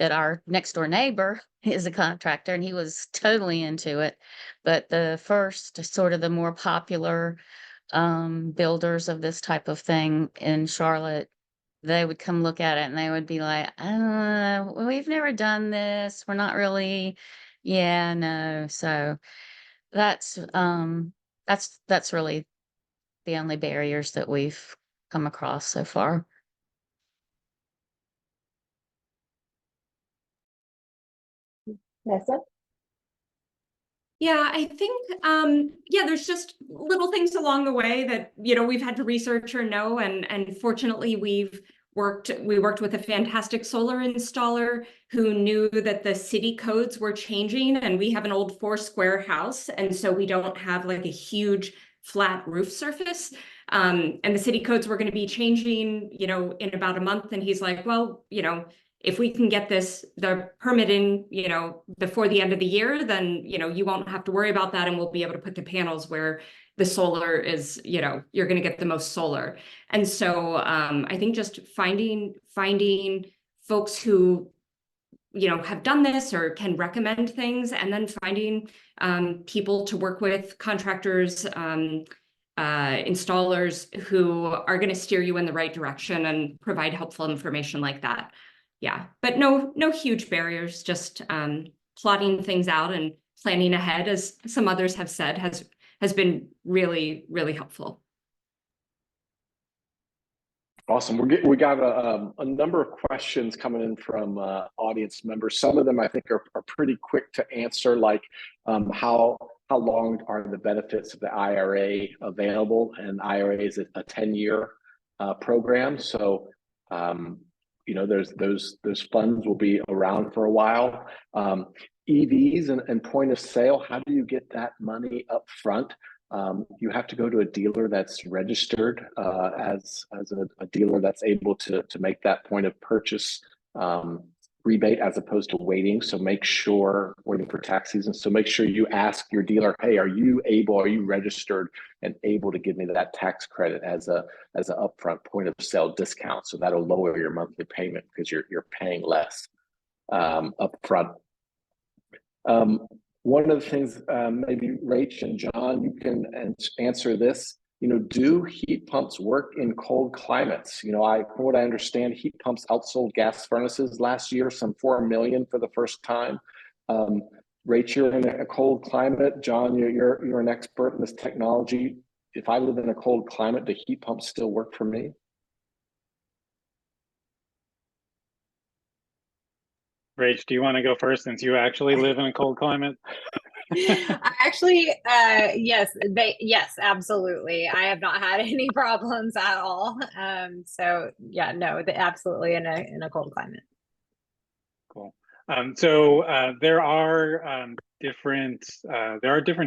that our next door neighbor is a contractor and he was totally into it. But the first sort of the more popular builders of this type of thing in Charlotte, they would come look at it and they would be like, we've never done this. We're not really, yeah, no. So that's really the only barriers that we've come across so far. Nessa? Yeah, I think, yeah, there's just little things along the way that, you know, we've had to research or know. And fortunately, we worked with a fantastic solar installer who knew that the city codes were changing, and we have an old 4-square house. And so we don't have like a huge flat roof surface. And the city codes were going to be changing, you know, in about a month. And he's like, well, you know, if we can get the permit in, you know, before the end of the year, then, you know, you won't have to worry about that. And we'll be able to put the panels where the solar is, you know, you're going to get the most solar. And so I think just finding folks who, you know, have done this or can recommend things, and then finding people to work with, contractors, installers who are going to steer you in the right direction and provide helpful information like that. Yeah, but no huge barriers, just plotting things out and planning ahead, as some others have said, has been really, really helpful. Awesome. We got a number of questions coming in from audience members. Some of them I think are pretty quick to answer, like how long are the benefits of the IRA available? And IRA is a 10-year program, so you know, those funds will be around for a while. EVs and point of sale, how do you get that money up front? You have to go to a dealer that's registered as a dealer that's able to make that point of purchase rebate, as opposed to waiting. So make sure, waiting for tax season. So make sure you ask your dealer, hey, are you registered and able to give me that tax credit as an upfront point of sale discount? So that'll lower your monthly payment because you're paying less upfront. One of the things, maybe Rach and John, you can answer this. You know, do heat pumps work in cold climates? You know, from what I understand, heat pumps outsold gas furnaces last year, some 4 million for the first time. Rach, you're in a cold climate. John, you're an expert in this technology. If I live in a cold climate, do heat pumps still work for me? Rach, do you want to go first since you actually live in a cold climate? Actually, yes, absolutely. I have not had any problems at all. So yeah, no, absolutely in a cold climate. Cool. So there are different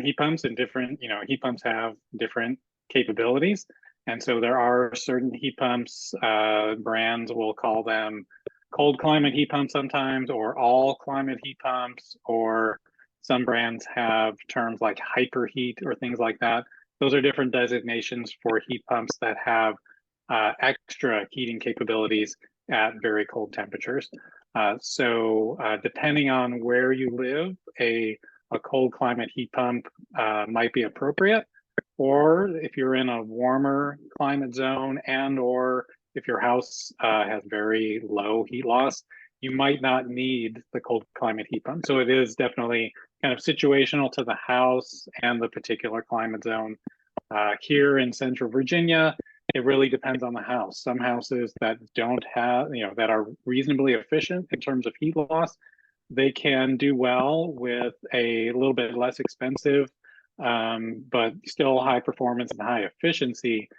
heat pumps, and different, heat pumps have different capabilities. And so there are certain heat pumps, brands will call them cold climate heat pumps sometimes, or all climate heat pumps, or some brands have terms like hyperheat or things like that. Those are different designations for heat pumps that have extra heating capabilities at very cold temperatures. So depending on where you live, a cold climate heat pump might be appropriate. Or if you're in a warmer climate zone, and or if your house has very low heat loss, you might not need the cold climate heat pump. So it is definitely kind of situational to the house and the particular climate zone. Here in Central Virginia, it really depends on the house. Some houses that don't have, that are reasonably efficient in terms of heat loss, they can do well with a little bit less expensive, but still high performance and high efficiency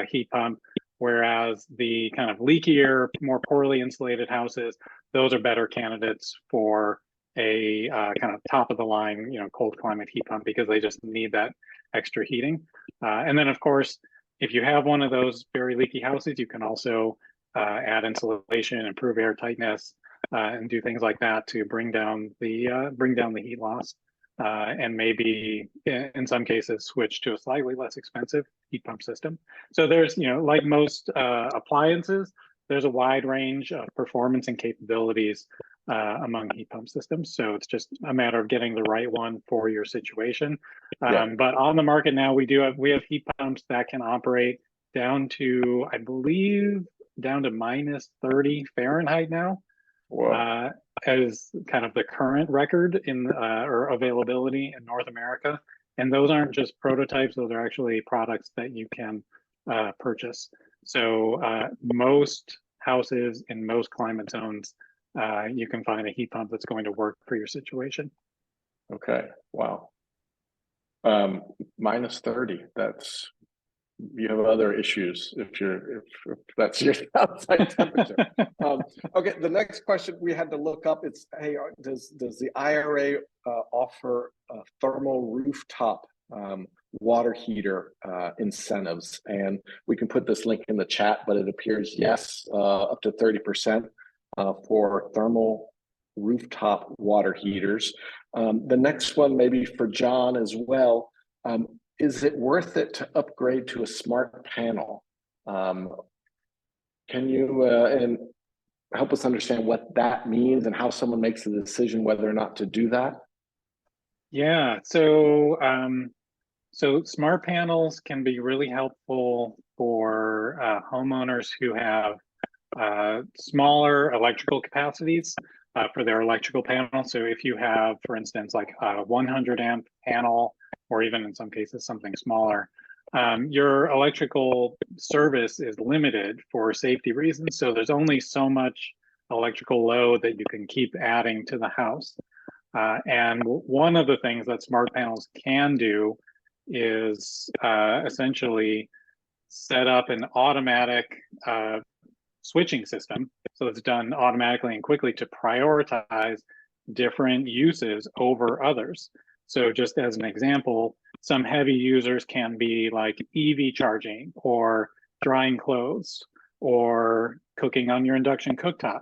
heat pump. Whereas the kind of leakier, more poorly insulated houses, those are better candidates for a kind of top of the line, cold climate heat pump, because they just need that extra heating. And then of course, if you have one of those very leaky houses, you can also add insulation, improve air tightness, and do things like that to bring down the heat loss, and maybe in some cases switch to a slightly less expensive heat pump system. So there's, like most appliances, there's a wide range of performance and capabilities among heat pump systems. So it's just a matter of getting the right one for your situation. But on the market now, we have heat pumps that can operate down to, I believe, down to minus 30 Fahrenheit now. Wow. As kind of the current record in or availability in North America. And those aren't just prototypes, those are actually products that you can purchase. So most houses in most climate zones, you can find a heat pump that's going to work for your situation. Okay, wow. Minus 30, you have other issues if that's your outside temperature. Okay, the next question we had to look up, it's, hey, does the IRA offer thermal rooftop water heater incentives? And we can put this link in the chat, but it appears yes, up to 30% for thermal rooftop water heaters. The next one maybe for John as well. Is it worth it to upgrade to a smart panel? Can you and help us understand what that means and how someone makes the decision whether or not to do that? Yeah, so smart panels can be really helpful for homeowners who have smaller electrical capacities for their electrical panel. So if you have, for instance, like a 100 amp panel, or even in some cases something smaller, your electrical service is limited for safety reasons. So there's only so much electrical load that you can keep adding to the house. And one of the things that smart panels can do is essentially set up an automatic switching system. So it's done automatically and quickly to prioritize different uses over others. So just as an example, some heavy users can be like EV charging or drying clothes or cooking on your induction cooktop.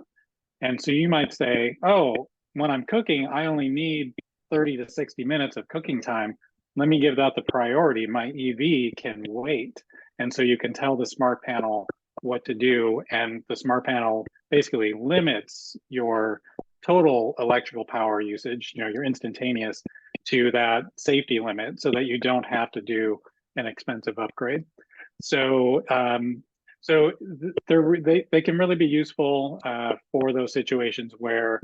And so you might say, oh, when I'm cooking, I only need 30 to 60 minutes of cooking time. Let me give that the priority. My EV can wait. And so you can tell the smart panel what to do. And the smart panel basically limits your total electrical power usage, your instantaneous, to that safety limit so that you don't have to do an expensive upgrade. So they can really be useful for those situations where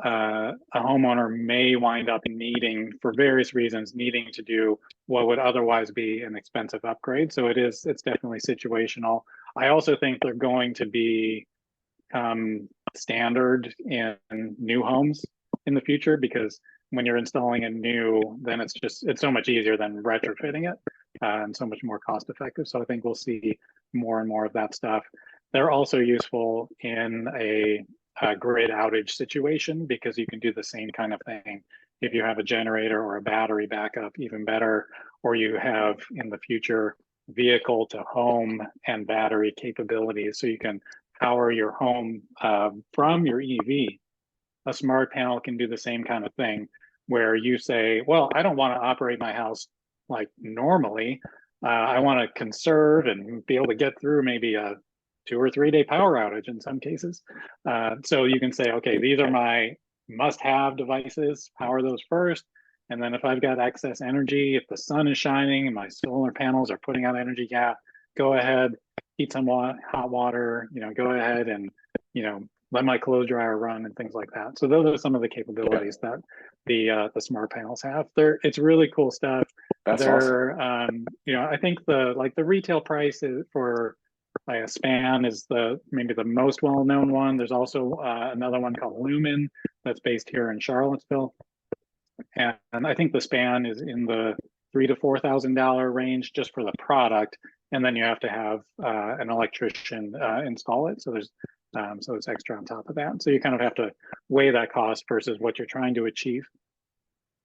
a homeowner may wind up needing, for various reasons, needing to do what would otherwise be an expensive upgrade. So it's definitely situational. I also think they're going to become standard in new homes in the future, because when you're installing a new, then it's so much easier than retrofitting it, and so much more cost effective. So I think we'll see more and more of that stuff. They're also useful in a grid outage situation, because you can do the same kind of thing if you have a generator or a battery backup, even better, or you have in the future vehicle to home and battery capabilities, so you can power your home from your EV. A smart panel can do the same kind of thing, where you say, well, I don't want to operate my house like normally. I want to conserve and be able to get through maybe a 2 or 3 day power outage in some cases. So you can say, okay, these are my must-have devices, power those first. And then if I've got excess energy, if the sun is shining and my solar panels are putting out energy, yeah, go ahead, heat some hot water, go ahead and, let my clothes dryer run and things like that. So those are some of the capabilities that the smart panels have. It's really cool stuff. That's awesome. I think the retail price for a span is maybe the most well-known one. There's also another one called Lumen that's based here in Charlottesville, and I think the span is in the $3,000 to $4,000 range just for the product, and then you have to have an electrician install it. So so it's extra on top of that. So you kind of have to weigh that cost versus what you're trying to achieve.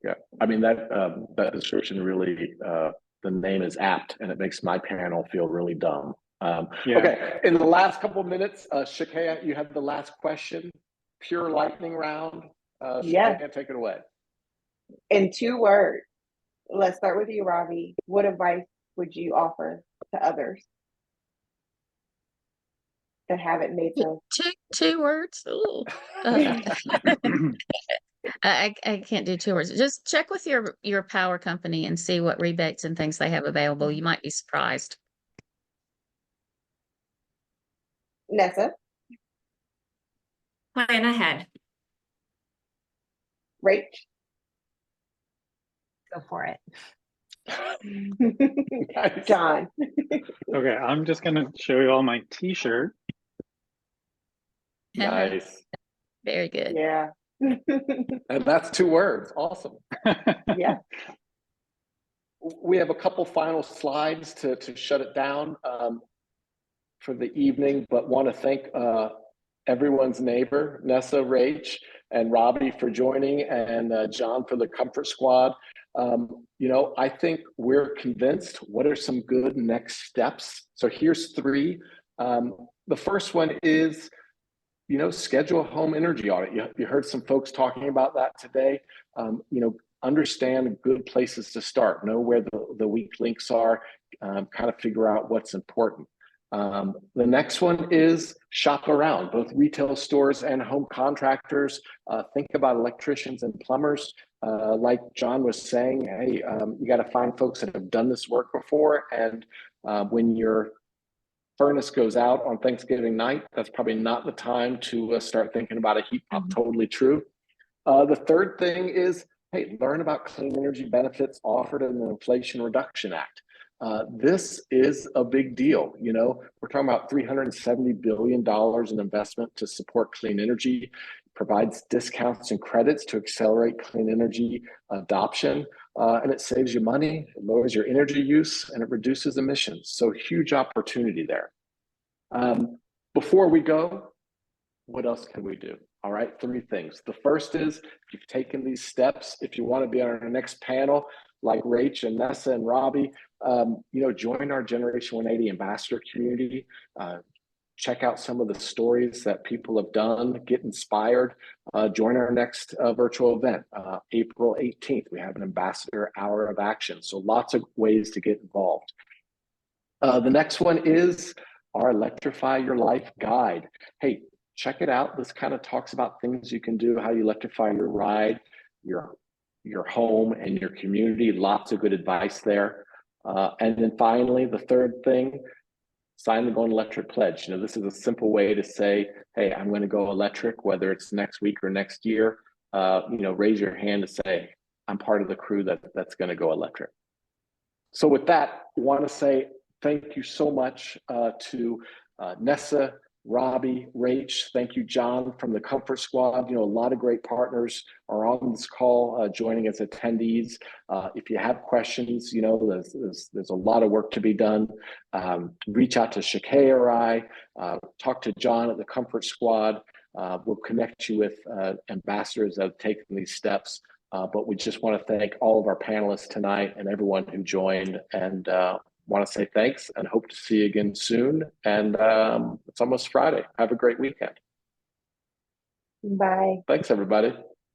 Yeah, I mean that description really, the name is apt, and it makes my panel feel really dumb. Yeah. Okay, in the last couple of minutes, Shakaya, you have the last question. Pure lightning round. Yeah. Shakaya, take it away. In 2 words, let's start with you, Ravi. What advice would you offer to others that haven't made the 2 words? Ooh. I can't do 2 words. Just check with your power company and see what rebates and things they have available. You might be surprised. Nessa, Plan ahead. Rach? Go for it. Nice. John? Okay, I'm just gonna show you all my t-shirt. Nice. Very good. Yeah. And that's 2 words. Awesome. Yeah. We have a couple final slides to shut it down for the evening, but want to thank everyone's neighbor, Nessa, Rach, and Robbie for joining, and John for the Comfort Squad. I think we're convinced. What are some good next steps? So here's 3. The first one is, schedule a home energy audit. You heard some folks talking about that today. Understand good places to start, know where the weak links are, kind of figure out what's important. The next one is shop around, both retail stores and home contractors. Think about electricians and plumbers. Like John was saying, hey, you got to find folks that have done this work before. And when your furnace goes out on Thanksgiving night, that's probably not the time to start thinking about a heat pump. Totally true. The third thing is, hey, learn about clean energy benefits offered in the Inflation Reduction Act. This is a big deal. We're talking about $370 billion in investment to support clean energy, provides discounts and credits to accelerate clean energy adoption, and it saves you money, it lowers your energy use, and it reduces emissions. So huge opportunity there. Before we go, what else can we do? All right, 3 things. The first is, if you've taken these steps, if you want to be on our next panel, like Rach and Nessa and Robbie, join our Generation 180 Ambassador Community. Check out some of the stories that people have done, get inspired. Join our next virtual event, April 18th. We have an Ambassador Hour of Action. So lots of ways to get involved. The next one is our Electrify Your Life guide. Hey, check it out. This kind of talks about things you can do, how you electrify your ride, your home, and your community. Lots of good advice there. And then finally, the third thing, sign the Going Electric Pledge. This is a simple way to say, hey, I'm going to go electric, whether it's next week or next year. Raise your hand to say, I'm part of the crew that's going to go electric. So with that, I want to say thank you so much to Nessa, Robbie, Rach, thank you, John, from the Comfort Squad. A lot of great partners are on this call joining as attendees. If you have questions, there's a lot of work to be done. Reach out to Shakay or I, talk to John at the Comfort Squad. We'll connect you with ambassadors that have taken these steps. But we just want to thank all of our panelists tonight and everyone who joined, and want to say thanks and hope to see you again soon. And it's almost Friday. Have a great weekend. Bye. Thanks, everybody.